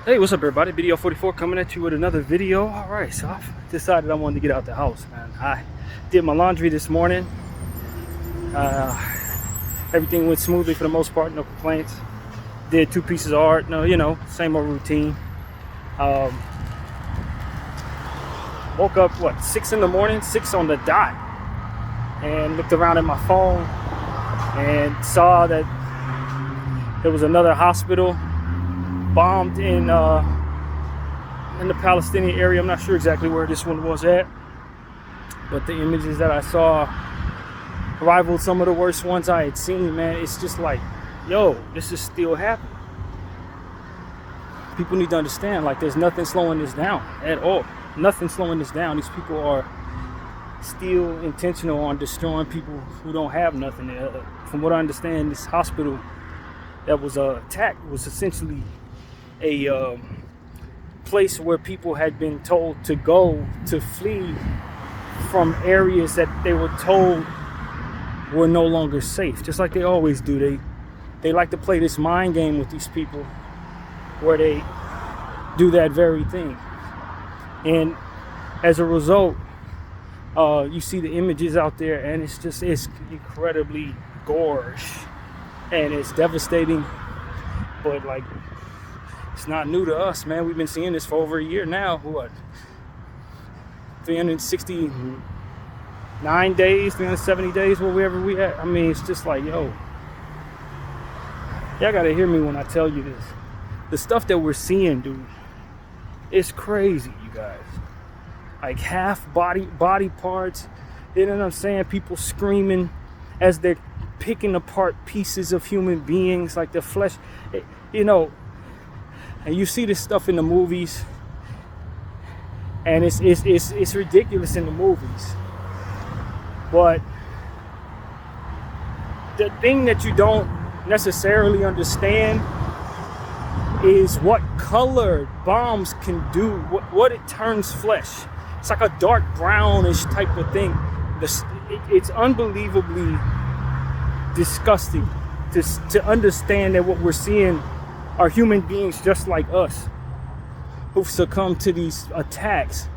Hey, what's up everybody? Video 44 coming at you with another video. Alright, so I've decided I wanted to get out the house, man. I did my laundry this morning. Everything went smoothly for the most part, no complaints. Did 2 pieces of art, same old routine. Woke up, 6 in the morning, 6 on the dot. And looked around at my phone and saw that there was another hospital bombed in the Palestinian area. I'm not sure exactly where this one was at, but the images that I saw rivaled some of the worst ones I had seen, man. It's just like, yo, this is still happening. People need to understand, like, there's nothing slowing this down at all. Nothing slowing this down. These people are still intentional on destroying people who don't have nothing. From what I understand, this hospital that was attacked was essentially a place where people had been told to go to flee from areas that they were told were no longer safe, just like they always do. They like to play this mind game with these people where they do that very thing, and as a result, you see the images out there, and it's incredibly gorish and it's devastating. But like, it's not new to us, man. We've been seeing this for over a year now. 369 days, 370 days, wherever we at. I mean, it's just like, yo, y'all gotta hear me when I tell you this. The stuff that we're seeing, dude, it's crazy, you guys. Like, half body parts, you know what I'm saying? People screaming as they're picking apart pieces of human beings, like the flesh, and you see this stuff in the movies, and it's ridiculous in the movies. But the thing that you don't necessarily understand is what colored bombs can do, what it turns flesh. It's like a dark brownish type of thing. It's unbelievably disgusting to understand that what we're seeing are human beings just like us who've succumbed to these attacks,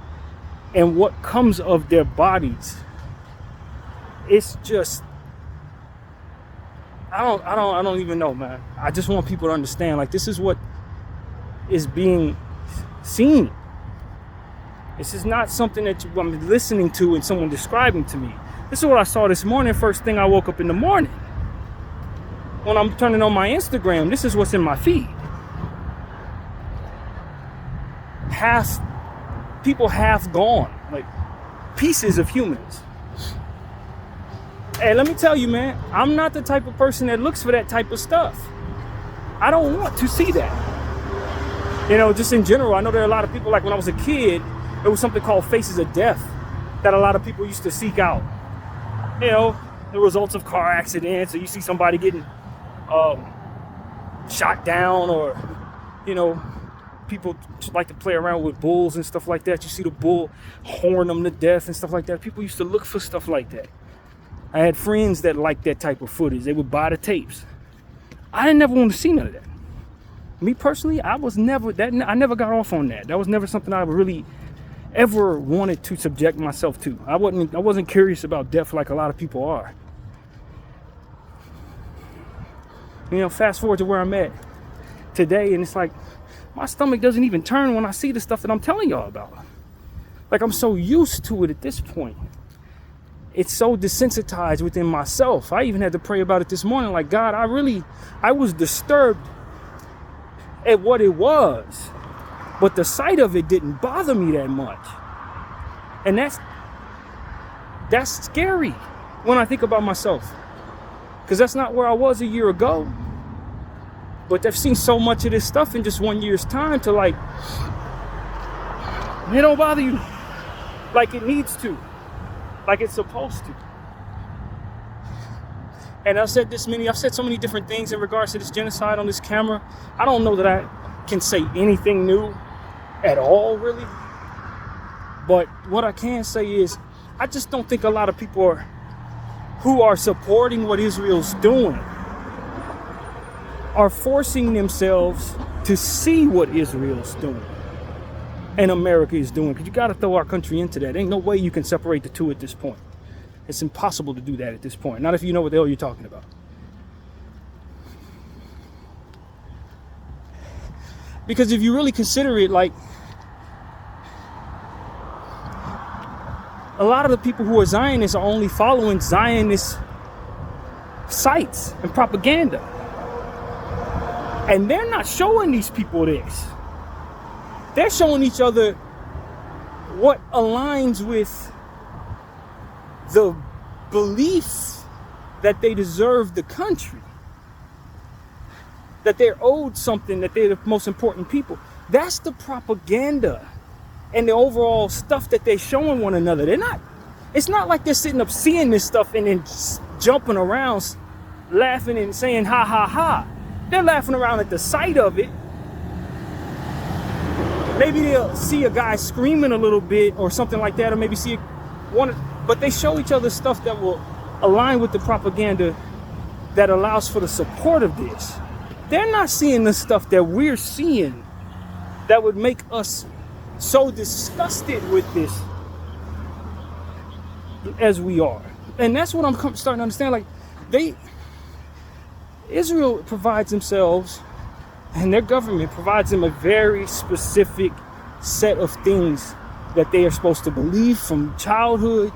and what comes of their bodies. It's just, I don't even know, man. I just want people to understand, like, this is what is being seen. This is not something that I'm listening to and someone describing to me. This is what I saw this morning. First thing I woke up in the morning, when I'm turning on my Instagram, this is what's in my feed. Half gone, like pieces of humans. And let me tell you, man, I'm not the type of person that looks for that type of stuff. I don't want to see that. Just in general, I know there are a lot of people, like when I was a kid, there was something called Faces of Death that a lot of people used to seek out. The results of car accidents, or you see somebody getting shot down, or people like to play around with bulls and stuff like that. You see the bull horn them to death and stuff like that. People used to look for stuff like that. I had friends that liked that type of footage. They would buy the tapes. I didn't never want to see none of that. Me personally, I never got off on that. That was never something I really ever wanted to subject myself to. I wasn't curious about death like a lot of people are. Fast forward to where I'm at today, and it's like my stomach doesn't even turn when I see the stuff that I'm telling y'all about. Like, I'm so used to it at this point. It's so desensitized within myself. I even had to pray about it this morning. Like, God, I was disturbed at what it was, but the sight of it didn't bother me that much. And that's scary when I think about myself, because that's not where I was a year ago. But I've seen so much of this stuff in just 1 year's time to, like, it don't bother you like it needs to, like it's supposed to. And I've said so many different things in regards to this genocide on this camera. I don't know that I can say anything new at all, really. But what I can say is, I just don't think a lot of people who are supporting what Israel's doing are forcing themselves to see what Israel's doing and America is doing. Because you got to throw our country into that. Ain't no way you can separate the two at this point. It's impossible to do that at this point. Not if you know what the hell you're talking about. Because if you really consider it, like, a lot of the people who are Zionists are only following Zionist sites and propaganda. And they're not showing these people this. They're showing each other what aligns with the belief that they deserve the country, that they're owed something, that they're the most important people. That's the propaganda and the overall stuff that they're showing one another. It's not like they're sitting up seeing this stuff and then jumping around, laughing and saying ha ha ha. They're laughing around at the sight of it. Maybe they'll see a guy screaming a little bit or something like that, or maybe see one, but they show each other stuff that will align with the propaganda that allows for the support of this. They're not seeing the stuff that we're seeing that would make us so disgusted with this as we are. And that's what I'm starting to understand. Like, Israel provides themselves, and their government provides them a very specific set of things that they are supposed to believe from childhood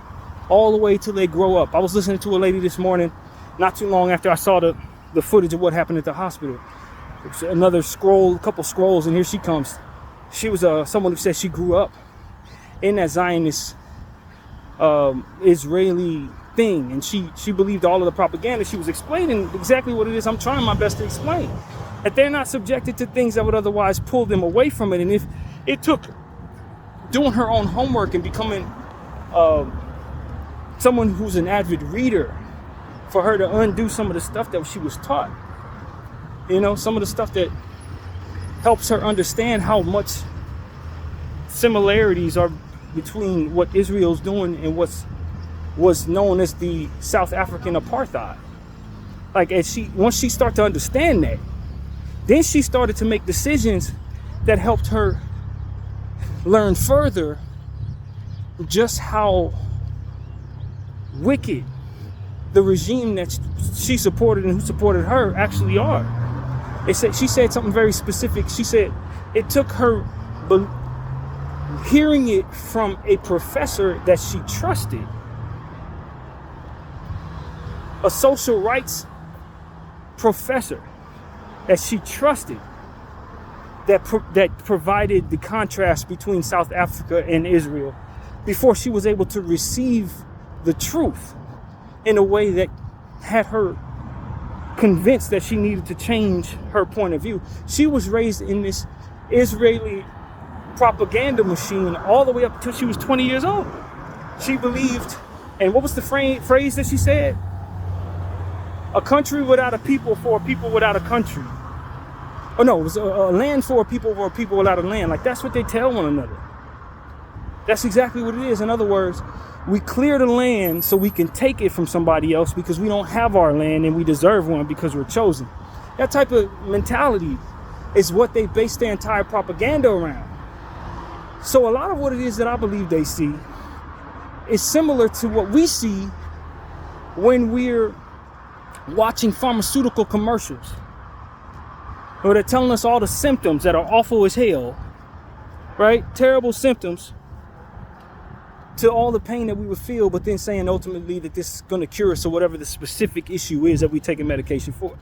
all the way till they grow up. I was listening to a lady this morning, not too long after I saw the footage of what happened at the hospital. It was another scroll, a couple scrolls, and here she comes. She was someone who said she grew up in that Zionist Israeli thing, and she believed all of the propaganda. She was explaining exactly what it is I'm trying my best to explain. That they're not subjected to things that would otherwise pull them away from it. And if it took doing her own homework and becoming someone who's an avid reader for her to undo some of the stuff that she was taught, you know, some of the stuff that helps her understand how much similarities are between what Israel's doing and what's known as the South African apartheid. Like, once she started to understand that, then she started to make decisions that helped her learn further just how wicked the regime that she supported and who supported her actually are. She said something very specific. She said it took her hearing it from a professor that she trusted, a social rights professor that she trusted, that provided the contrast between South Africa and Israel, before she was able to receive the truth in a way that had her convinced that she needed to change her point of view. She was raised in this Israeli propaganda machine all the way up until she was 20 years old. She believed, and what was the phrase that she said? A country without a people for a people without a country. Oh no, it was a land for a people without a land. Like, that's what they tell one another. That's exactly what it is. In other words, we clear the land so we can take it from somebody else because we don't have our land and we deserve one because we're chosen. That type of mentality is what they base their entire propaganda around. So a lot of what it is that I believe they see is similar to what we see when we're watching pharmaceutical commercials, where they're telling us all the symptoms that are awful as hell, right? Terrible symptoms to all the pain that we would feel, but then saying ultimately that this is going to cure us or whatever the specific issue is that we take a medication for.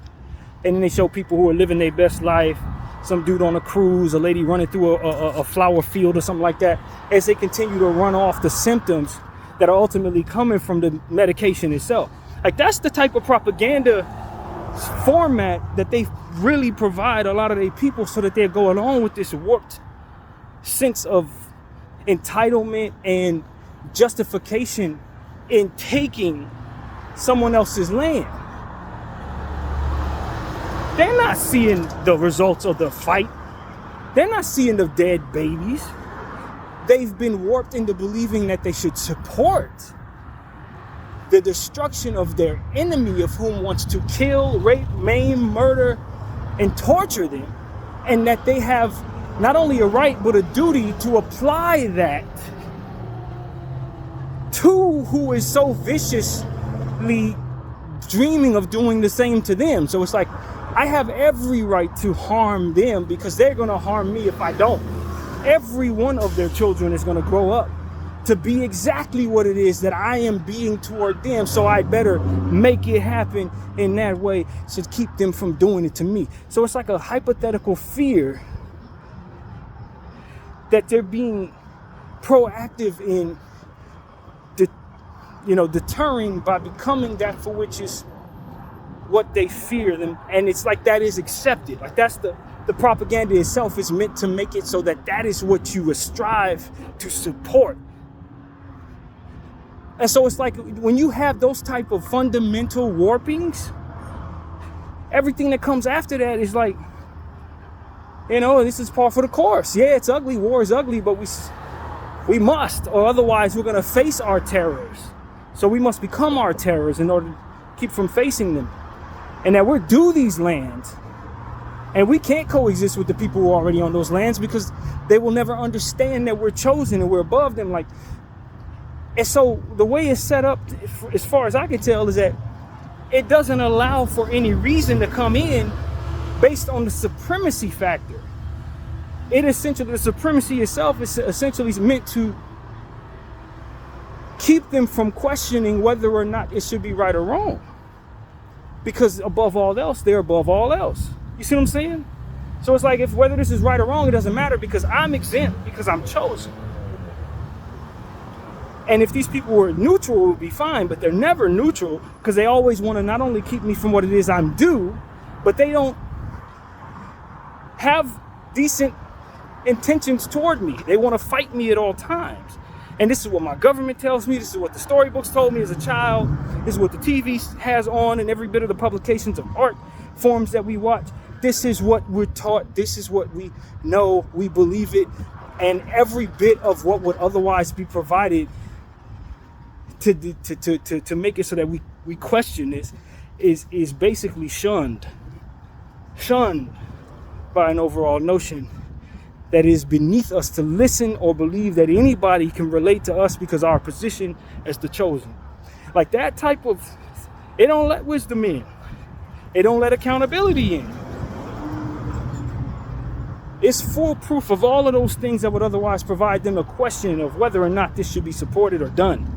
And then they show people who are living their best life, some dude on a cruise, a lady running through a flower field or something like that, as they continue to run off the symptoms that are ultimately coming from the medication itself. Like, that's the type of propaganda format that they really provide a lot of their people, so that they're going on with this warped sense of entitlement and justification in taking someone else's land. They're not seeing the results of the fight. They're not seeing the dead babies. They've been warped into believing that they should support the destruction of their enemy, of whom wants to kill, rape, maim, murder, and torture them, and that they have not only a right but a duty to apply that to who is so viciously dreaming of doing the same to them. So it's like, I have every right to harm them because they're going to harm me if I don't. Every one of their children is going to grow up to be exactly what it is that I am being toward them. So I better make it happen in that way to keep them from doing it to me. So it's like a hypothetical fear that they're being proactive in, deterring by becoming that for which is what they fear them. And it's like that is accepted. Like that's the propaganda itself is meant to make it so that that is what you strive to support. And so it's like when you have those type of fundamental warpings, everything that comes after that is like, this is par for the course. Yeah, it's ugly. War is ugly, but we must, or otherwise we're going to face our terrors. So we must become our terrors in order to keep from facing them. And that we're due these lands. And we can't coexist with the people who are already on those lands because they will never understand that we're chosen and we're above them. And so the way it's set up, as far as I can tell, is that it doesn't allow for any reason to come in based on the supremacy factor. The supremacy itself is essentially meant to keep them from questioning whether or not it should be right or wrong. Because above all else, they're above all else. You see what I'm saying? So it's like, whether this is right or wrong, it doesn't matter because I'm exempt because I'm chosen. And if these people were neutral, it would be fine, but they're never neutral because they always want to not only keep me from what it is I'm due, but they don't have decent intentions toward me. They want to fight me at all times. And this is what my government tells me. This is what the storybooks told me as a child. This is what the TV has on and every bit of the publications of art forms that we watch. This is what we're taught. This is what we know. We believe it. And every bit of what would otherwise be provided to make it so that we question this is basically shunned by an overall notion that is beneath us to listen or believe that anybody can relate to us because our position as the chosen. Like that type of, it don't let wisdom in. It don't let accountability in. It's foolproof of all of those things that would otherwise provide them a question of whether or not this should be supported or done.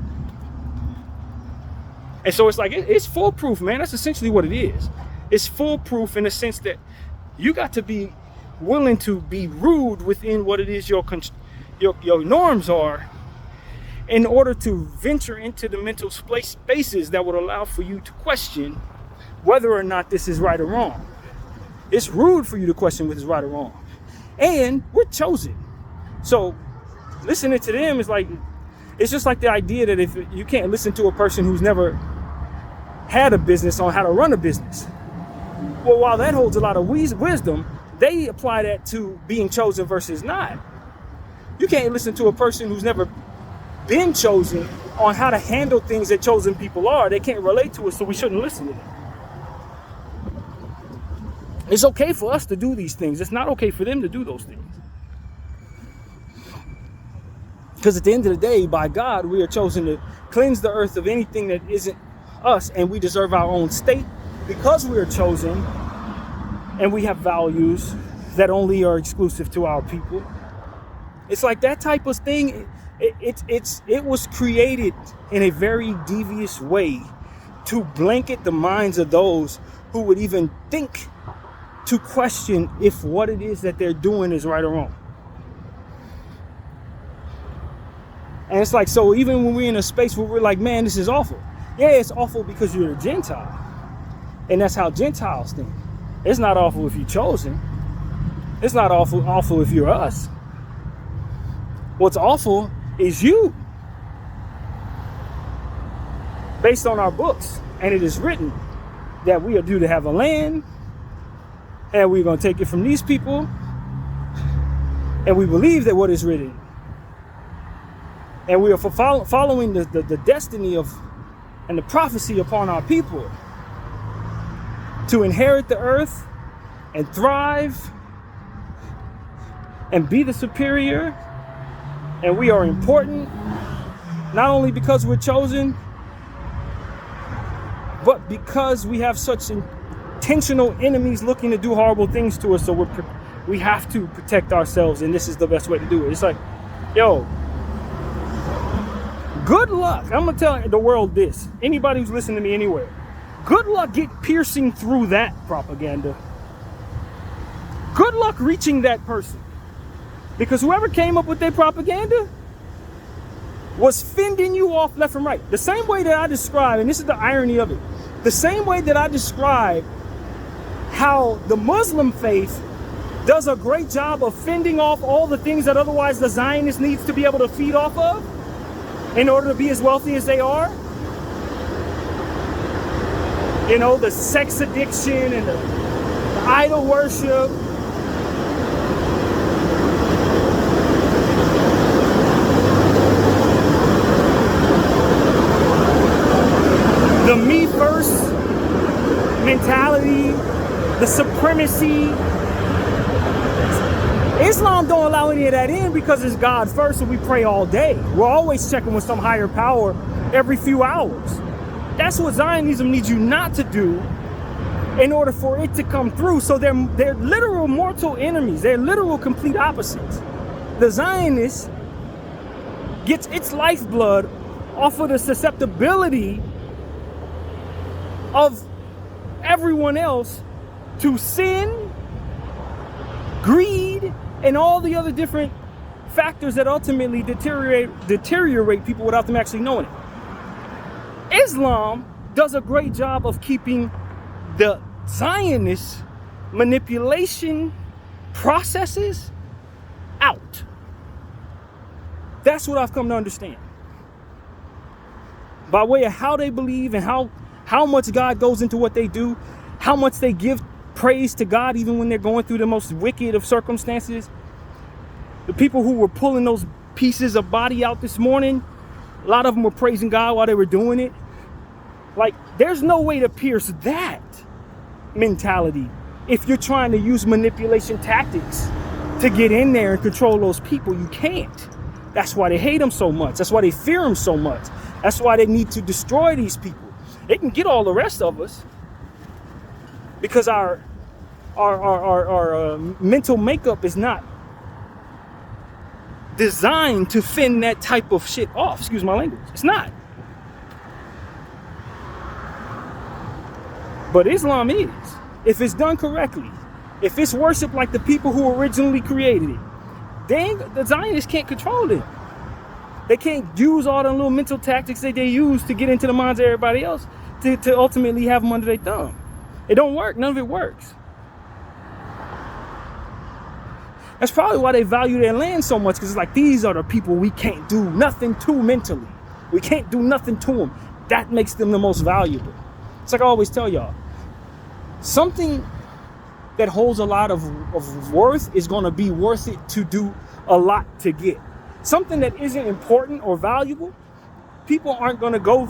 And so it's like, it's foolproof, man. That's essentially what it is. It's foolproof in the sense that you got to be willing to be rude within what it is your norms are in order to venture into the mental spaces that would allow for you to question whether or not this is right or wrong. It's rude for you to question whether it's right or wrong. And we're chosen. So listening to them is like, it's just like the idea that if you can't listen to a person who's never had a business on how to run a business. Well, while that holds a lot of wisdom, they apply that to being chosen versus not. You can't listen to a person who's never been chosen on how to handle things that chosen people are. They can't relate to it, so we shouldn't listen to them. It's okay for us to do these things. It's not okay for them to do those things. Because at the end of the day, by God, we are chosen to cleanse the earth of anything that isn't us, and we deserve our own state because we are chosen. And we have values that only are exclusive to our people. It's like that type of thing. It was created in a very devious way to blanket the minds of those who would even think to question if what it is that they're doing is right or wrong. And it's like, so even when we're in a space where we're like, man, this is awful. Yeah, it's awful because you're a Gentile. And that's how Gentiles think. It's not awful if you're chosen. It's not awful if you're us. What's awful is you. Based on our books. And it is written that we are due to have a land. And we're going to take it from these people. And we believe that what is written. And we are following the destiny of and the prophecy upon our people to inherit the earth and thrive and be the superior, and we are important, not only because we're chosen, but because we have such intentional enemies looking to do horrible things to us. So we have to protect ourselves, and this is the best way to do it. It's like, yo, good luck. I'm gonna tell the world this. Anybody who's listening to me anywhere, good luck piercing through that propaganda. Good luck reaching that person, because whoever came up with their propaganda was fending you off left and right. The same way that I describe, and this is the irony of it, the same way that I describe how the Muslim faith does a great job of fending off all the things that otherwise the Zionist needs to be able to feed off of in order to be as wealthy as they are. You know, the sex addiction and the idol worship. The me first mentality, the supremacy. Islam don't allow any of that in because it's God first, and we pray all day. We're always checking with some higher power every few hours. That's what Zionism needs you not to do in order for it to come through. So they're literal mortal enemies. They're literal complete opposites. The Zionist gets its lifeblood off of the susceptibility of everyone else to sin, greed, and all the other different factors that ultimately deteriorate people without them actually knowing it. Islam does a great job of keeping the Zionist manipulation processes out. That's what I've come to understand. By way of how they believe and how much God goes into what they do, how much they give praise to God even when they're going through the most wicked of circumstances. The people who were pulling those pieces of body out this morning, a lot of them were praising God while they were doing it. Like, there's no way to pierce that mentality if you're trying to use manipulation tactics to get in there and control those people. You can't. That's why they hate them so much. That's why they fear them so much. That's why they need to destroy these people. They can get all the rest of us because our mental makeup is not designed to fend that type of shit off. Excuse my language. It's not. But Islam is. If it's done correctly, if it's worshipped like the people who originally created it, the Zionists can't control it. They can't use all the little mental tactics that they use to get into the minds of everybody else to ultimately have them under their thumb. It don't work. None of it works. That's probably why they value their land so much, because it's like, these are the people we can't do nothing to mentally. We can't do nothing to them. That makes them the most valuable. It's like I always tell y'all, something that holds a lot of worth is going to be worth it to do a lot to get. Something that isn't important or valuable, people aren't going to go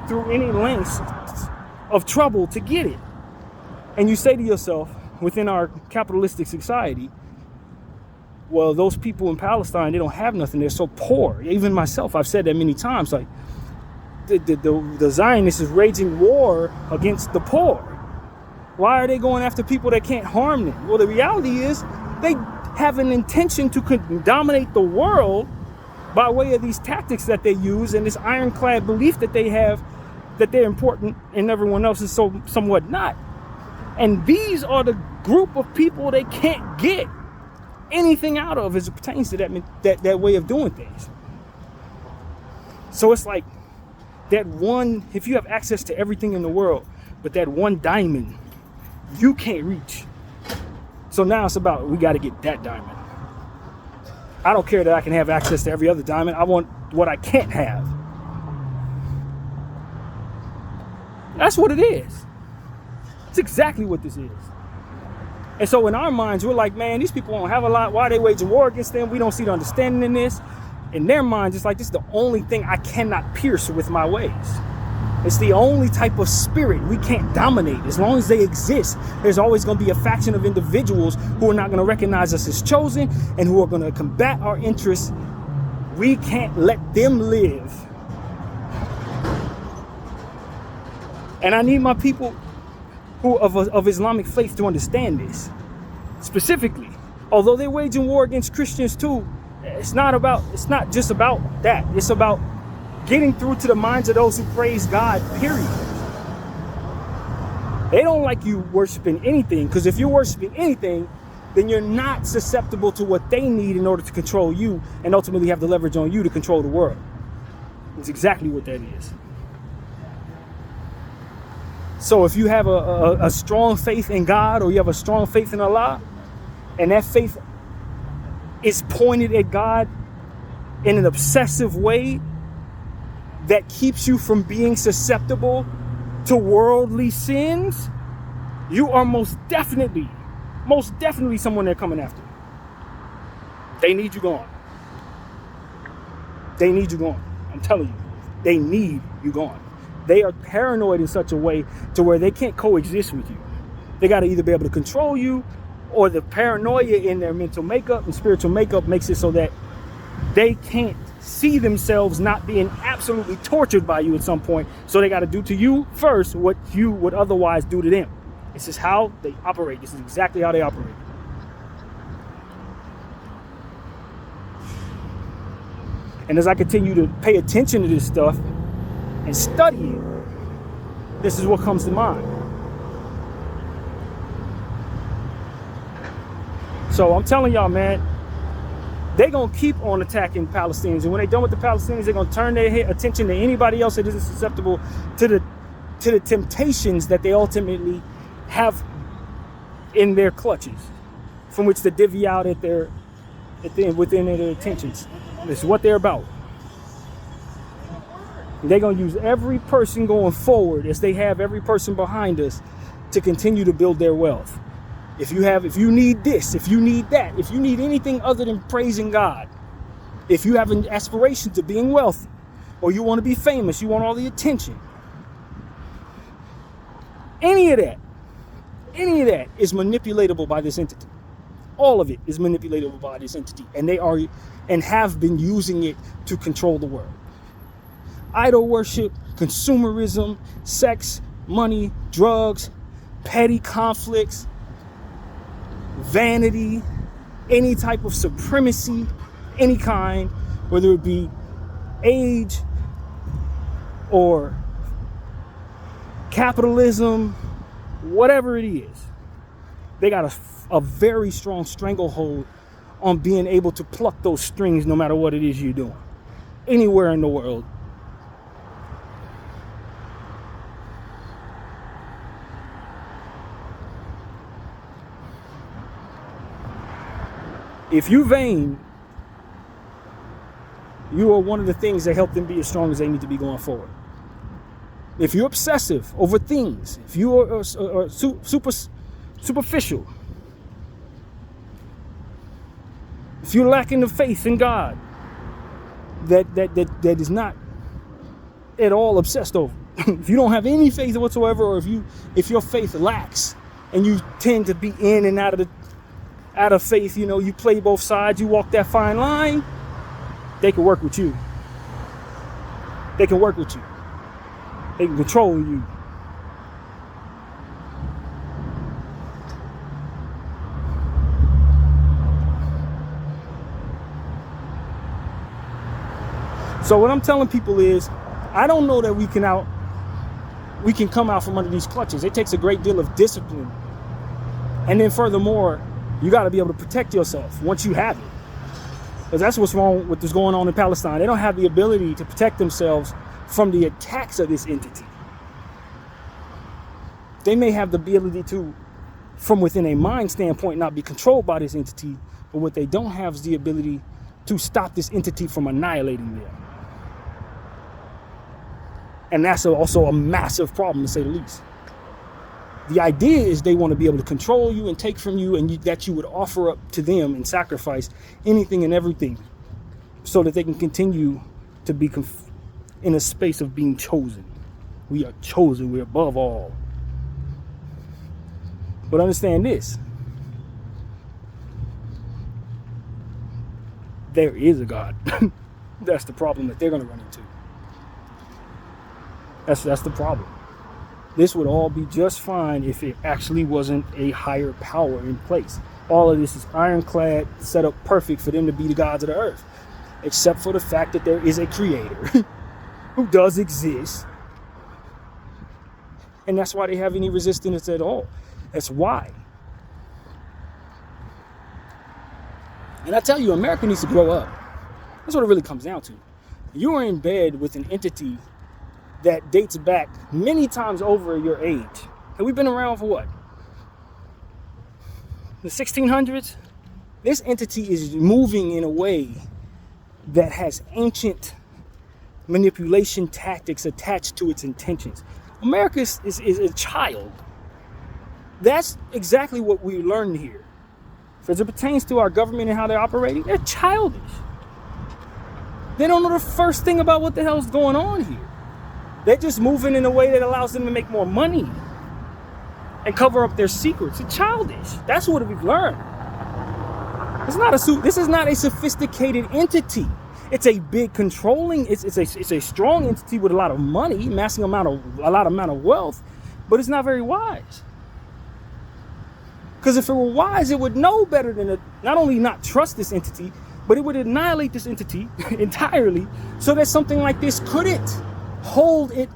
through any lengths of trouble to get it. And you say to yourself, within our capitalistic society, well, those people in Palestine, they don't have nothing. They're so poor. Even myself, I've said that many times. Like, the Zionists is raging war against the poor. Why are they going after people that can't harm them? Well, the reality is they have an intention to dominate the world by way of these tactics that they use and this ironclad belief that they have that they're important and everyone else is so somewhat not. And these are the group of people they can't get anything out of as it pertains to that way of doing things. So it's like that one, if you have access to everything in the world, but that one diamond you can't reach. So now it's about, we got to get that diamond. I don't care that I can have access to every other diamond. I want what I can't have. That's what it is. It's exactly what this is. And so in our minds, we're like, man, these people don't have a lot. Why are they waging war against them? We don't see the understanding in this. In their minds, it's like, this is the only thing I cannot pierce with my ways. It's the only type of spirit we can't dominate. As long as they exist, there's always going to be a faction of individuals who are not going to recognize us as chosen and who are going to combat our interests. We can't let them live. And I need my people who of Islamic faith to understand this. Specifically, although they're waging war against Christians too, it's not just about that. It's about getting through to the minds of those who praise God, period. They don't like you worshiping anything, because if you're worshiping anything, then you're not susceptible to what they need in order to control you and ultimately have the leverage on you to control the world. It's exactly what that is. So if you have a strong faith in God, or you have a strong faith in Allah, and that faith is pointed at God in an obsessive way that keeps you from being susceptible to worldly sins, you are most definitely someone they're coming after. They need you gone. They need you gone. I'm telling you, they need you gone. They are paranoid in such a way to where they can't coexist with you. They got to either be able to control you, or the paranoia in their mental makeup and spiritual makeup makes it so that they can't see themselves not being absolutely tortured by you at some point. So they got to do to you first what you would otherwise do to them. This is how they operate. This is exactly how they operate. And as I continue to pay attention to this stuff and study it, this is what comes to mind. So I'm telling y'all, man, they're going to keep on attacking Palestinians. And when they're done with the Palestinians, they're going to turn their attention to anybody else that isn't susceptible to the temptations that they ultimately have in their clutches, from which to divvy out within their intentions. This is what they're about. They're going to use every person going forward, as they have every person behind us, to continue to build their wealth. If you need this, if you need that, if you need anything other than praising God, if you have an aspiration to being wealthy, or you want to be famous, you want all the attention, any of that is manipulatable by this entity. All of it is manipulatable by this entity, and they are and have been using it to control the world. Idol worship, consumerism, sex, money, drugs, petty conflicts, vanity, any type of supremacy, any kind, whether it be age or capitalism, whatever it is, they got a very strong stranglehold on being able to pluck those strings no matter what it is you're doing, anywhere in the world. If you vain, you are one of the things that help them be as strong as they need to be going forward. If you're obsessive over things, if you are superficial, if you're lacking the faith in God that is not at all obsessed over, if you don't have any faith whatsoever, or if your faith lacks and you tend to be in and out of faith, you play both sides, you walk that fine line, they can work with you. They can work with you. They can control you. So what I'm telling people is, I don't know that we can come out from under these clutches. It takes a great deal of discipline. And then furthermore, you got to be able to protect yourself once you have it. Because that's what's wrong with what's going on in Palestine. They don't have the ability to protect themselves from the attacks of this entity. They may have the ability to, from within a mind standpoint, not be controlled by this entity, but what they don't have is the ability to stop this entity from annihilating them. And that's also a massive problem, to say the least. The idea is they want to be able to control you and take from you, and that you would offer up to them and sacrifice anything and everything so that they can continue to be in a space of being chosen. We are chosen. We're above all. But understand this. There is a God. That's the problem that they're going to run into. That's the problem. This would all be just fine if it actually wasn't a higher power in place. All of this is ironclad, set up perfect for them to be the gods of the earth. Except for the fact that there is a creator who does exist. And that's why they have any resistance at all. That's why. And I tell you, America needs to grow up. That's what it really comes down to. You are in bed with an entity that dates back many times over your age. And we've been around for what? The 1600s? This entity is moving in a way that has ancient manipulation tactics attached to its intentions. America is a child. That's exactly what we learned here. As it pertains to our government and how they're operating, they're childish. They don't know the first thing about what the hell's going on here. They're just moving in a way that allows them to make more money and cover up their secrets. It's childish. That's what we've learned. This is not a sophisticated entity. It's a big controlling. It's a strong entity with a lot of money, a lot of wealth, but it's not very wise. Because if it were wise, it would know better than not only not trust this entity, but it would annihilate this entity entirely so that something like this couldn't hold it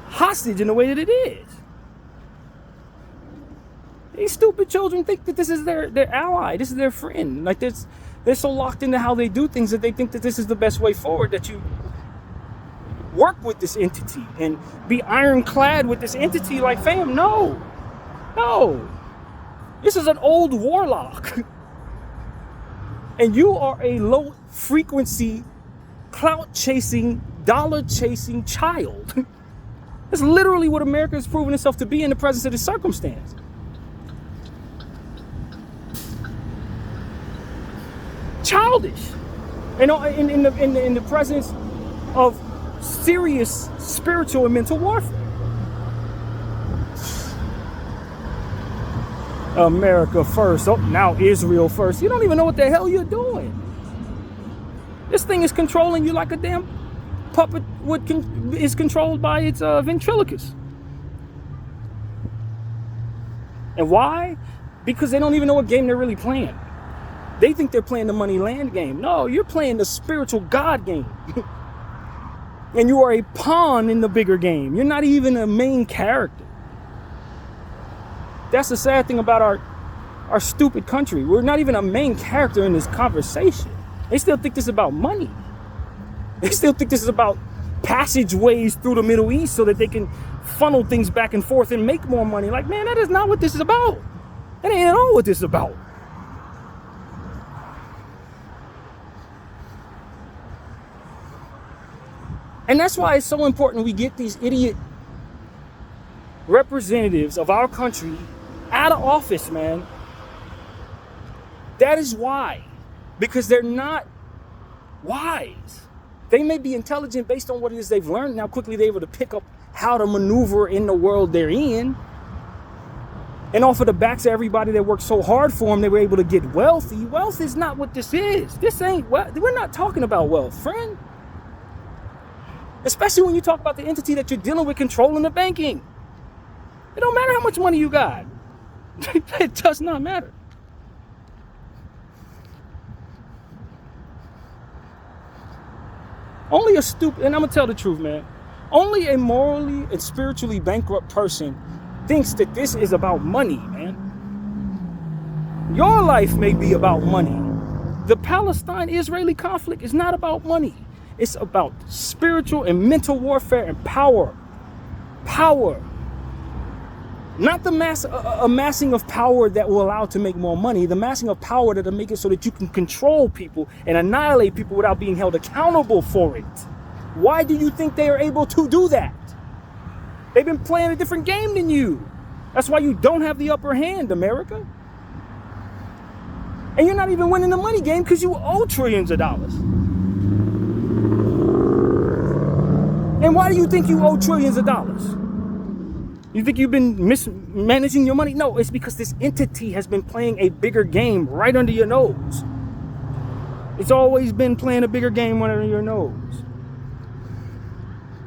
hostage in the way that it is. These stupid children think that this is their ally, this is their friend. Like they're so locked into how they do things that they think that this is the best way forward, that you work with this entity and be ironclad with this entity. Like, fam, no. This is an old warlock. And you are a low frequency, clout chasing, dollar chasing child. That's literally what America has proven itself to be in the presence of this circumstance. Childish. You know, in the presence of serious spiritual and mental warfare. America first. Oh, now Israel first. You don't even know what the hell you're doing. This thing is controlling you like a damn puppet is controlled by its ventriloquist. And why? Because they don't even know what game they're really playing. They think they're playing the money land game. No, you're playing the spiritual God game. And you are a pawn in the bigger game. You're not even a main character. That's the sad thing about our stupid country. We're not even a main character in this conversation. They still think this is about money. They still think this is about passageways through the Middle East so that they can funnel things back and forth and make more money. Like, man, that is not what this is about. That ain't at all what this is about. And that's why it's so important we get these idiot representatives of our country out of office, man. That is why. Because they're not wise. They may be intelligent based on what it is they've learned and how quickly they're able to pick up how to maneuver in the world they're in. And off of the backs of everybody that worked so hard for them, they were able to get wealthy. Wealth is not what this is. This ain't, we're not talking about wealth, friend. Especially when you talk about the entity that you're dealing with controlling the banking. It don't matter how much money you got. It does not matter. Only a stupid, and I'm going to tell the truth, man. Only a morally and spiritually bankrupt person thinks that this is about money, man. Your life may be about money. The Palestine-Israeli conflict is not about money. It's about spiritual and mental warfare and power. Power. Not the amassing of power that will allow to make more money. The amassing of power that'll make it so that you can control people and annihilate people without being held accountable for it. Why do you think they are able to do that? They've been playing a different game than you. That's why you don't have the upper hand, America. And you're not even winning the money game because you owe trillions of dollars. And why do you think you owe trillions of dollars? You think you've been mismanaging your money? No, it's because this entity has been playing a bigger game right under your nose. It's always been playing a bigger game right under your nose.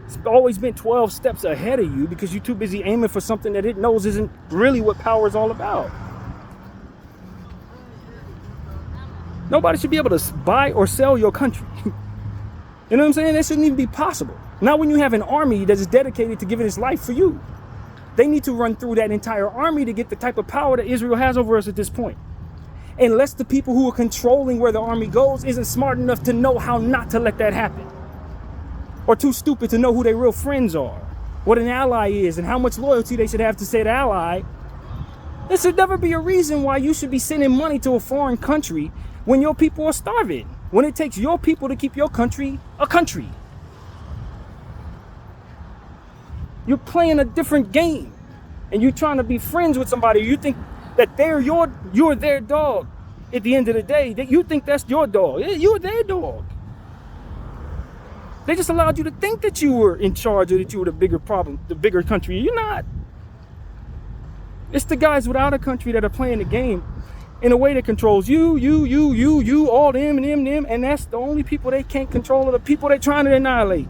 It's always been 12 steps ahead of you because you're too busy aiming for something that it knows isn't really what power is all about. Nobody should be able to buy or sell your country. You know what I'm saying? That shouldn't even be possible. Not when you have an army that is dedicated to giving its life for you. They need to run through that entire army to get the type of power that Israel has over us at this point. Unless the people who are controlling where the army goes isn't smart enough to know how not to let that happen. Or too stupid to know who their real friends are, what an ally is, and how much loyalty they should have to said ally. There should never be a reason why you should be sending money to a foreign country when your people are starving, when it takes your people to keep your country a country. You're playing a different game, and you're trying to be friends with somebody. You think that you're their dog. At the end of the day, that you think that's your dog. You're their dog. They just allowed you to think that you were in charge or that you were the bigger problem, the bigger country. You're not. It's the guys without a country that are playing the game in a way that controls you, all them, and that's the only people they can't control are the people they're trying to annihilate.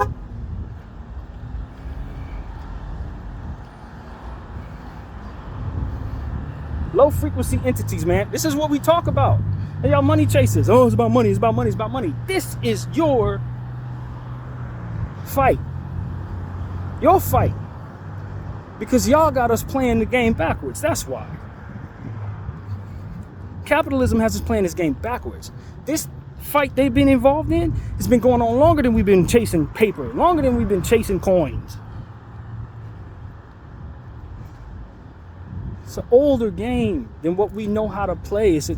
Low frequency entities, man. This is what we talk about. And y'all money chasers. Oh, it's about money, it's about money, it's about money. This is your fight. Your fight. Because y'all got us playing the game backwards. That's why. Capitalism has us playing this game backwards. This fight they've been involved in has been going on longer than we've been chasing paper, longer than we've been chasing coins. It's an older game than what we know how to play. It's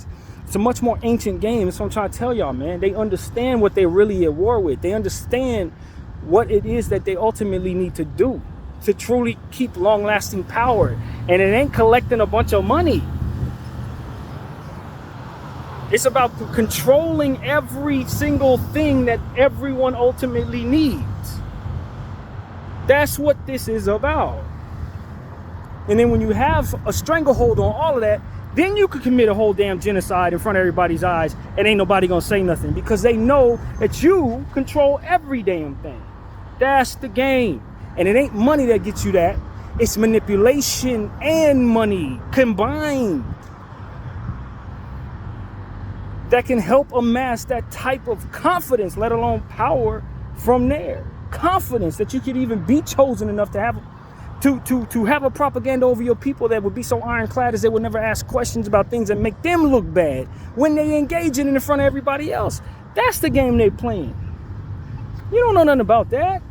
a much more ancient game. That's what I'm trying to tell y'all, man. They understand what they're really at war with. They understand what it is that they ultimately need to do to truly keep long-lasting power. And it ain't collecting a bunch of money. It's about controlling every single thing that everyone ultimately needs. That's what this is about. And then when you have a stranglehold on all of that, then you could commit a whole damn genocide in front of everybody's eyes and ain't nobody gonna say nothing because they know that you control every damn thing. That's the game. And it ain't money that gets you that. It's manipulation and money combined that can help amass that type of confidence, let alone power from there. Confidence that you could even be chosen enough to have a propaganda over your people that would be so ironclad as they would never ask questions about things that make them look bad when they engage in front of everybody else. That's the game they're playing. You don't know nothing about that.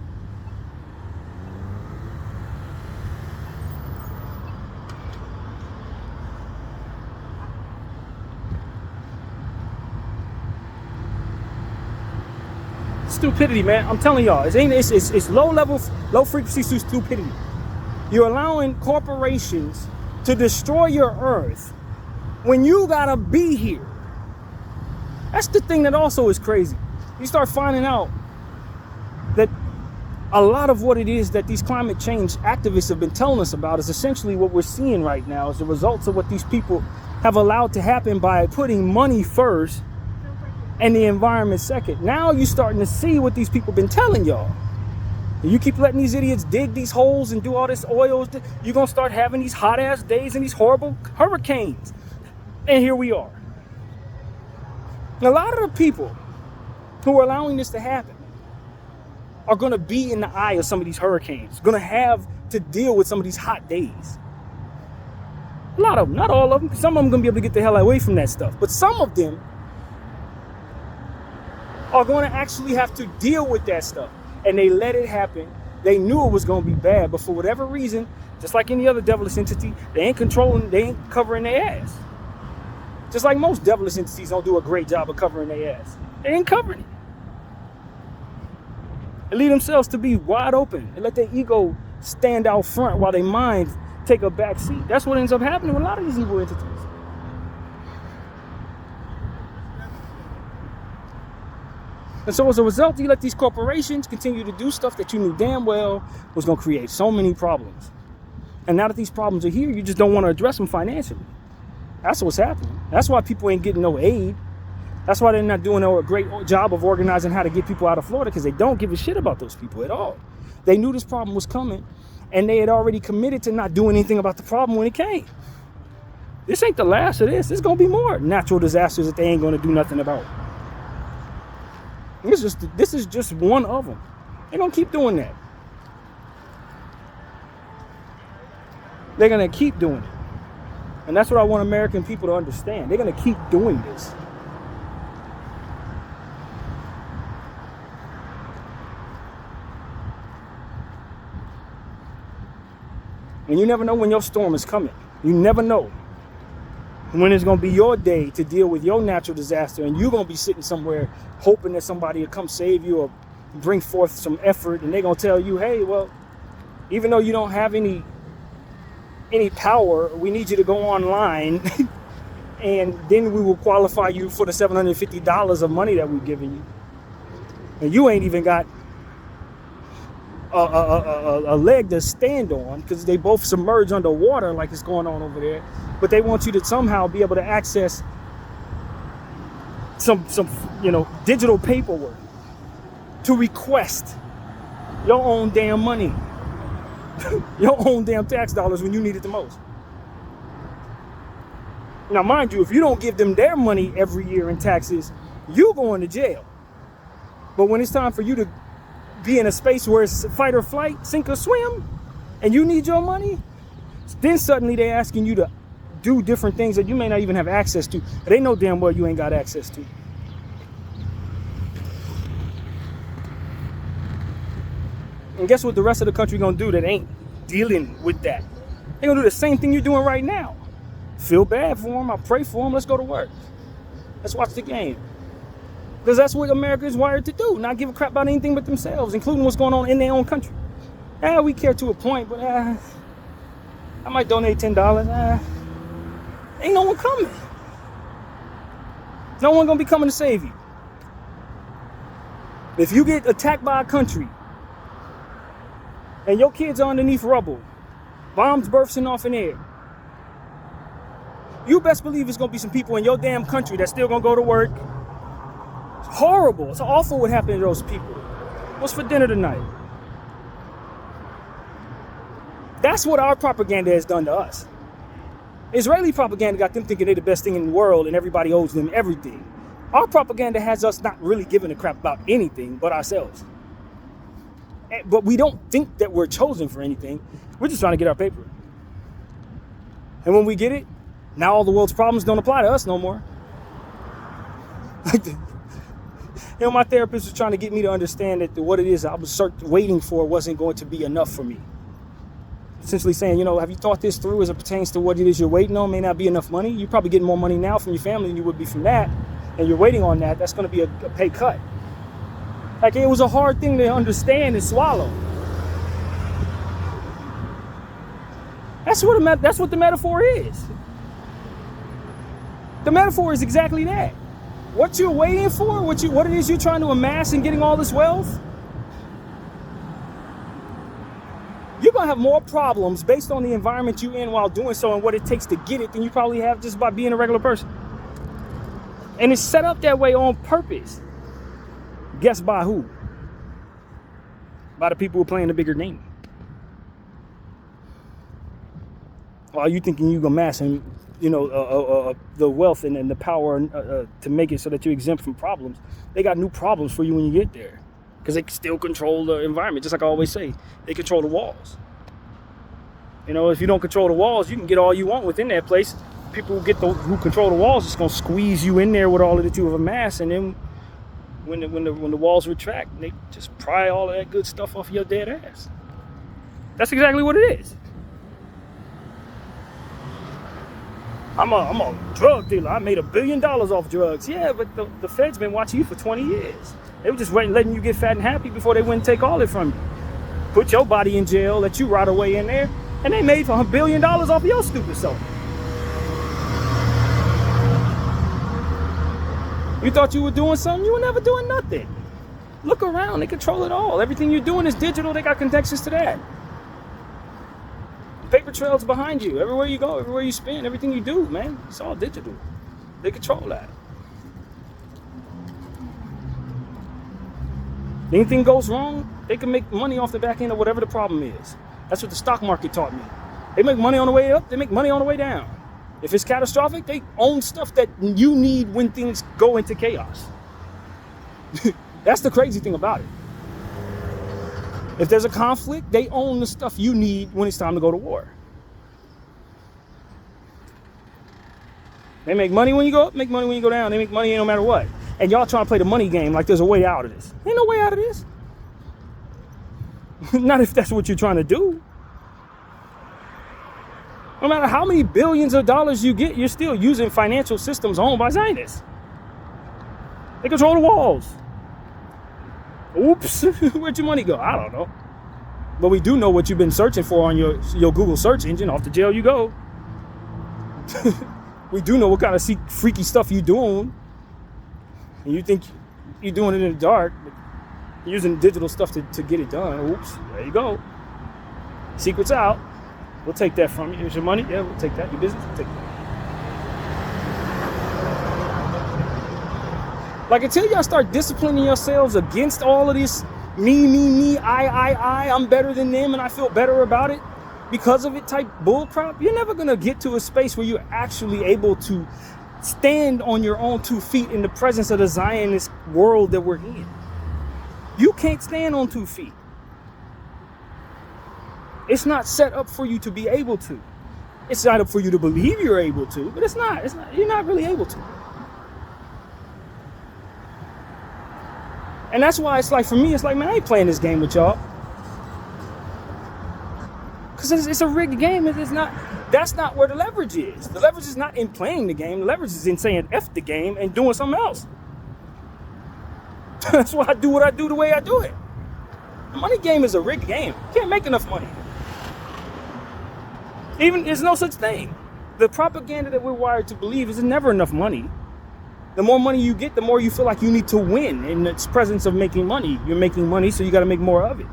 Stupidity, man. I'm telling y'all, it's low frequency stupidity. You're allowing corporations to destroy your earth when you gotta be here. That's the thing that also is crazy. You start finding out that a lot of what it is that these climate change activists have been telling us about is essentially what we're seeing right now, is the results of what these people have allowed to happen by putting money first and the environment second. Now you're starting to see what these people been telling y'all. You keep letting these idiots dig these holes and do all this oil, you're going to start having these hot ass days and these horrible hurricanes. And here we are. A lot of the people who are allowing this to happen are going to be in the eye of some of these hurricanes, going to have to deal with some of these hot days. A lot of them, not all of them. Some of them going to be able to get the hell away from that stuff. But some of them are going to actually have to deal with that stuff. And they let it happen. They knew it was going to be bad, but for whatever reason, just like any other devilish entity, they ain't covering their ass. Just like most devilish entities don't do a great job of covering their ass. They ain't covering it. They leave themselves to be wide open and let their ego stand out front while their mind take a back seat. That's what ends up happening with a lot of these evil entities. And so as a result, you let these corporations continue to do stuff that you knew damn well was going to create so many problems. And now that these problems are here, you just don't want to address them financially. That's what's happening. That's why people ain't getting no aid. That's why they're not doing a great job of organizing how to get people out of Florida, because they don't give a shit about those people at all. They knew this problem was coming, and they had already committed to not doing anything about the problem when it came. This ain't the last of this. There's going to be more natural disasters that they ain't going to do nothing about. This is just one of them. They're going to keep doing that. They're going to keep doing it. And that's what I want American people to understand. They're going to keep doing this. And you never know when your storm is coming. You never know when it's going to be your day to deal with your natural disaster, and you're going to be sitting somewhere hoping that somebody will come save you or bring forth some effort, and they're going to tell you, hey, well, even though you don't have any power, we need you to go online and then we will qualify you for the $750 of money that we've given you. And you ain't even got a leg to stand on, because they both submerge underwater like it's going on over there. But they want you to somehow be able to access some digital paperwork to request your own damn money, your own damn tax dollars when you need it the most. Now, mind you, if you don't give them their money every year in taxes, you going to jail. But when it's time for you to be in a space where it's fight or flight, sink or swim, and you need your money, then suddenly they're asking you to do different things that you may not even have access to. They know damn well you ain't got access to. And guess what the rest of the country gonna do that ain't dealing with that? They're gonna do the same thing you're doing right now. Feel bad for them, I pray for them, let's go to work. Let's watch the game. Because that's what America is wired to do, not give a crap about anything but themselves, including what's going on in their own country. We care to a point, but I might donate $10. Ain't no one coming. No one gonna be coming to save you. If you get attacked by a country and your kids are underneath rubble, bombs bursting off in air, you best believe it's gonna be some people in your damn country that's still gonna go to work. It's horrible. It's awful what happened to those people. What's for dinner tonight? That's what our propaganda has done to us. Israeli propaganda got them thinking they're the best thing in the world and everybody owes them everything. Our propaganda has us not really giving a crap about anything but ourselves. But we don't think that we're chosen for anything. We're just trying to get our paper. And when we get it, now all the world's problems don't apply to us no more. My therapist was trying to get me to understand that what it is I was waiting for wasn't going to be enough for me. Essentially saying, have you thought this through as it pertains to what it is you're waiting on? May not be enough money. You're probably getting more money now from your family than you would be from that. And you're waiting on that. That's going to be a pay cut. Like, it was a hard thing to understand and swallow. That's what the metaphor is. The metaphor is exactly that. What you're waiting for, what it is you're trying to amass in getting all this wealth, you're going to have more problems based on the environment you're in while doing so and what it takes to get it than you probably have just by being a regular person. And it's set up that way on purpose. Guess by who? By the people who are playing the bigger game. While you thinking you're amassing, the wealth and the power to make it so that you're exempt from problems, they got new problems for you when you get there. Because they still control the environment. Just like I always say, they control the walls. If you don't control the walls, you can get all you want within that place. People who control the walls just gonna squeeze you in there with all of that you have amassed, and then when the walls retract, they just pry all of that good stuff off of your dead ass. That's exactly what it is. I'm a drug dealer. I made $1 billion off drugs. Yeah, but the Fed's been watching you for 20 years. They were just letting you get fat and happy before they wouldn't take all it from you. Put your body in jail, let you rot away in there, and they made $1 billion off of your stupid self. You thought you were doing something? You were never doing nothing. Look around. They control it all. Everything you're doing is digital. They got connections to that. Paper trails behind you. Everywhere you go, everywhere you spin, everything you do, man, it's all digital. They control that. Anything goes wrong, they can make money off the back end of whatever the problem is. That's what the stock market taught me. They make money on the way up, they make money on the way down. If it's catastrophic, they own stuff that you need when things go into chaos. That's the crazy thing about it. If there's a conflict, they own the stuff you need when it's time to go to war. They make money when you go up, make money when you go down. They make money no matter what. And y'all trying to play the money game like there's a way out of this. Ain't no way out of this. Not if that's what you're trying to do. No matter how many billions of dollars you get, you're still using financial systems owned by Zionists. They control the walls. Oops, where'd your money go? I don't know. But we do know what you've been searching for on your Google search engine. Off to jail you go. We do know what kind of freaky stuff you're doing. And you think you're doing it in the dark, but you're using digital stuff to get it done. Oops, there you go. Secret's out. We'll take that from you. Here's your money. Yeah, we'll take that. Your business, we'll take that. Like, until y'all start disciplining yourselves against all of this me, I'm better than them and I feel better about it because of it type bullcrap, you're never going to get to a space where you're actually able to stand on your own 2 feet in the presence of the Zionist world that we're in. You can't stand on 2 feet. It's not set up for you to be able to. It's set up for you to believe you're able to, but it's not. You're not really able to. And that's why it's like, for me, it's like, man, I ain't playing this game with y'all. Because it's a rigged game. That's not where the leverage is. The leverage is not in playing the game. The leverage is in saying F the game and doing something else. That's why I do what I do the way I do it. The money game is a rigged game. You can't make enough money. Even there's no such thing. The propaganda that we're wired to believe is there's never enough money. The more money you get, the more you feel like you need to win in its presence of making money. You're making money, so you got to make more of it.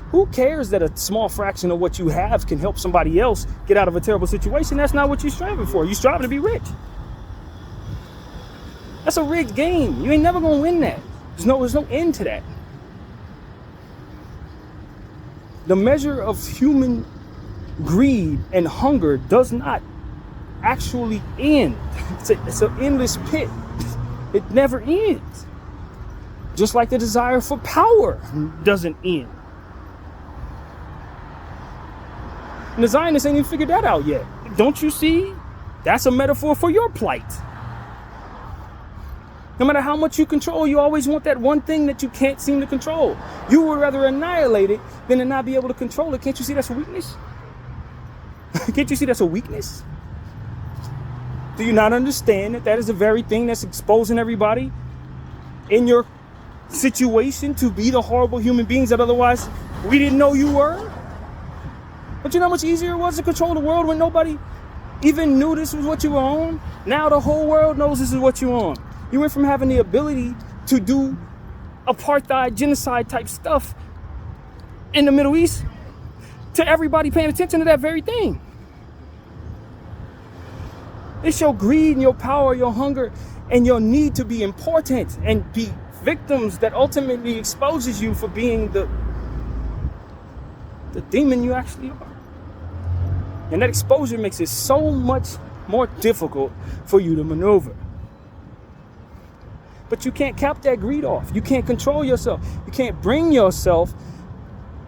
Who cares that a small fraction of what you have can help somebody else get out of a terrible situation? That's not what you're striving for. You're striving to be rich. That's a rigged game. You ain't never going to win that. There's no end to that. The measure of human greed and hunger does not actually end. It's an endless pit. It never ends. Just like the desire for power doesn't end. And the Zionists ain't even figured that out yet. Don't you see? That's a metaphor for your plight. No matter how much you control, you always want that one thing that you can't seem to control. You would rather annihilate it than to not be able to control it. Can't you see that's a weakness? Can't you see that's a weakness? Do you not understand that is the very thing that's exposing everybody in your situation to be the horrible human beings that otherwise we didn't know you were? But you know how much easier it was to control the world when nobody even knew this was what you were on? Now the whole world knows this is what you're on. You went from having the ability to do apartheid, genocide type stuff in the Middle East to everybody paying attention to that very thing. It's your greed and your power, your hunger, and your need to be important and be victims that ultimately exposes you for being the demon you actually are. And that exposure makes it so much more difficult for you to maneuver. But you can't cap that greed off. You can't control yourself. You can't bring yourself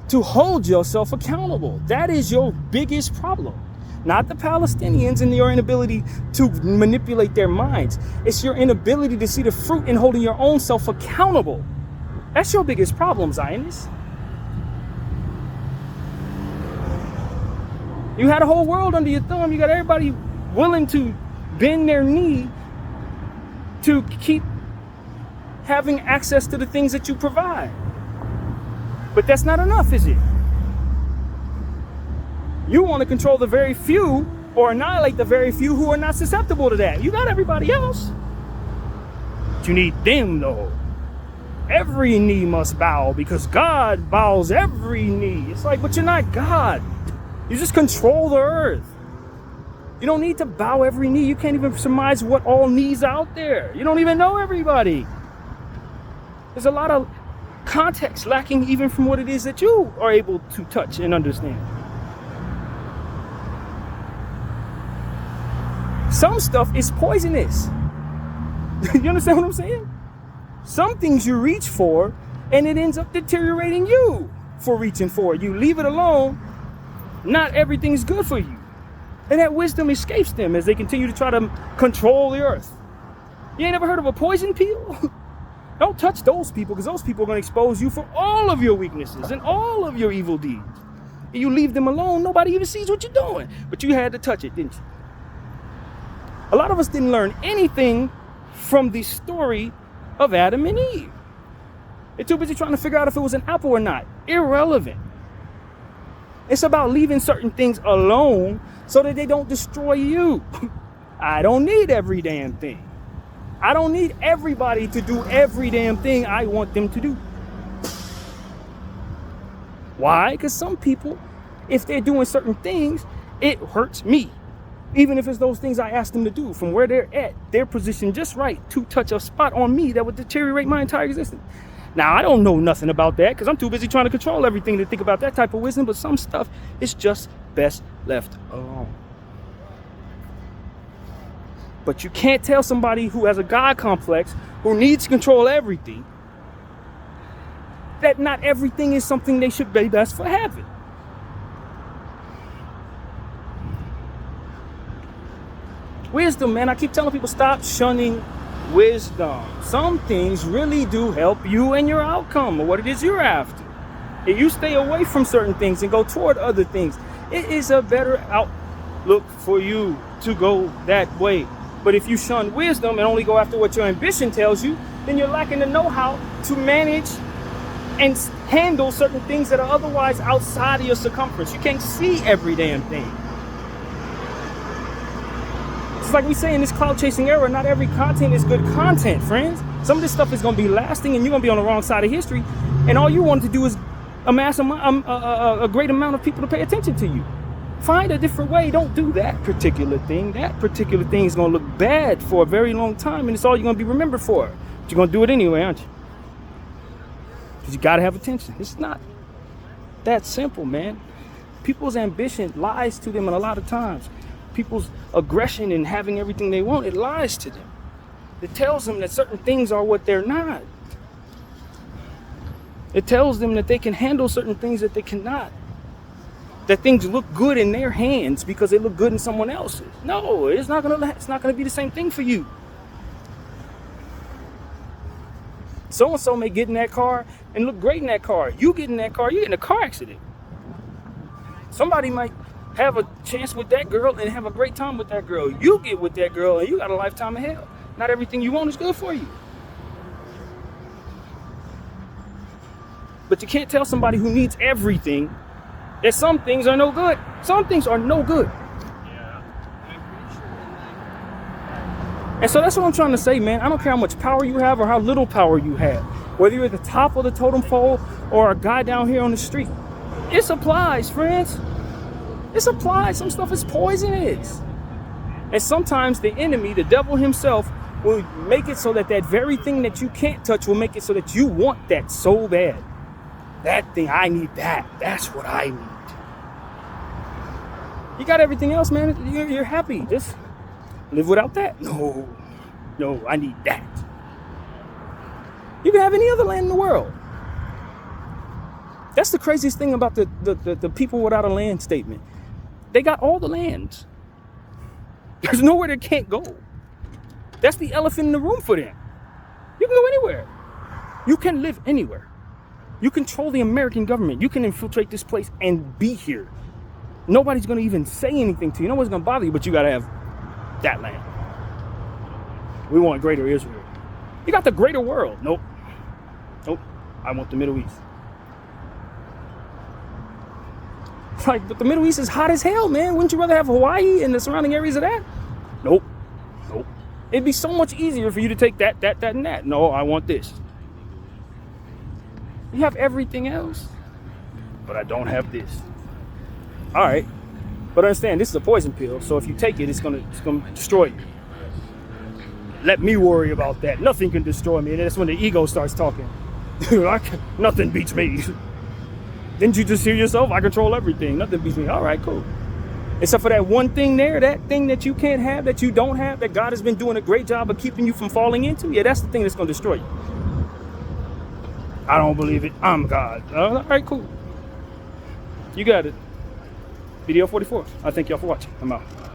to hold yourself accountable. That is your biggest problem. Not the Palestinians and your inability to manipulate their minds. It's your inability to see the fruit in holding your own self accountable. That's your biggest problem, Zionists. You had a whole world under your thumb. You got everybody willing to bend their knee to keep having access to the things that you provide. But that's not enough, is it? You want to control the very few or annihilate the very few who are not susceptible to that. You got everybody else. But you need them, though. every knee must bow because God bows every knee. It's like, but you're not God. You just control the earth. You don't need to bow every knee. You can't even surmise what all knees out there. You don't even know everybody. There's a lot of context lacking even from what it is that you are able to touch and understand. Some stuff is poisonous. You understand what I'm saying? Some things you reach for and it ends up deteriorating you for reaching for it. You leave it alone, not everything's good for you. And that wisdom escapes them as they continue to try to control the earth. You ain't ever heard of a poison pill? Don't touch those people, because those people are going to expose you for all of your weaknesses and all of your evil deeds. And you leave them alone, nobody even sees what you're doing. But you had to touch it, didn't you? A lot of us didn't learn anything from the story of Adam and Eve. They're too busy trying to figure out if it was an apple or not. Irrelevant. It's about leaving certain things alone so that they don't destroy you. I don't need every damn thing. I don't need everybody to do every damn thing I want them to do. Why? Because some people, if they're doing certain things, it hurts me. Even if it's those things I asked them to do, from where they're at, they're positioned just right to touch a spot on me that would deteriorate my entire existence. Now, I don't know nothing about that because I'm too busy trying to control everything to think about that type of wisdom, but some stuff is just best left alone. But you can't tell somebody who has a God complex, who needs to control everything, that not everything is something they should be best for having. Wisdom, man, I keep telling people, stop shunning wisdom. Some things really do help you and your outcome or what it is you're after. If you stay away from certain things and go toward other things, it is a better outlook for you to go that way. But if you shun wisdom and only go after what your ambition tells you, then you're lacking the know-how to manage and handle certain things that are otherwise outside of your circumference. You can't see every damn thing. It's like we say in this cloud chasing era, not every content is good content, friends. Some of this stuff is going to be lasting and you're going to be on the wrong side of history. And all you want to do is amass a great amount of people to pay attention to you. Find a different way. Don't do that particular thing. That particular thing is going to look bad for a very long time, and it's all you're going to be remembered for. But you're going to do it anyway, aren't you? Because you got to have attention. It's not that simple, man. People's ambition lies to them, and a lot of times people's aggression in having everything they want, it lies to them. It tells them that certain things are what they're not. It tells them that they can handle certain things that they cannot. That things look good in their hands because they look good in someone else's. No, it's not gonna be the same thing for you. So-and-so may get in that car and look great in that car. You get in that car, you get in a car accident. Somebody might have a chance with that girl and have a great time with that girl. You get with that girl and you got a lifetime of hell. Not everything you want is good for you. But you can't tell somebody who needs everything that some things are no good. Some things are no good. And so that's what I'm trying to say, man. I don't care how much power you have or how little power you have. Whether you're at the top of the totem pole or a guy down here on the street. It applies, friends. It applies. Some stuff is poisonous. And sometimes the enemy, the devil himself, will make it so that that very thing that you can't touch will make it so that you want that so bad. That thing, I need that. That's what I need. You got everything else, man. You're happy. Just live without that. No, I need that. You can have any other land in the world. That's the craziest thing about the people without a land statement. They got all the lands. There's nowhere they can't go. That's the elephant in the room for them. You can go anywhere. You can live anywhere. You control the American government. You can infiltrate this place and be here. Nobody's going to even say anything to you. Nobody's going to bother you, but you got to have that land. We want greater Israel. You got the greater world. Nope. I want the Middle East. Like, but the Middle East is hot as hell, man. Wouldn't you rather have Hawaii and the surrounding areas of that? Nope. It'd be so much easier for you to take that, and that. No, I want this. You have everything else, but I don't have this. All right, but understand this is a poison pill. So if you take it, it's gonna destroy you. Let me worry about that. Nothing can destroy me. And that's when the ego starts talking. Nothing beats me. Didn't you just hear yourself? I control everything. Nothing beats me. All right, cool. Except for that one thing there, that thing that you can't have, that you don't have, that God has been doing a great job of keeping you from falling into. Yeah, that's the thing that's going to destroy you. I don't believe it. I'm God. All right, cool. You got it. Video 44. I thank y'all for watching. I'm out.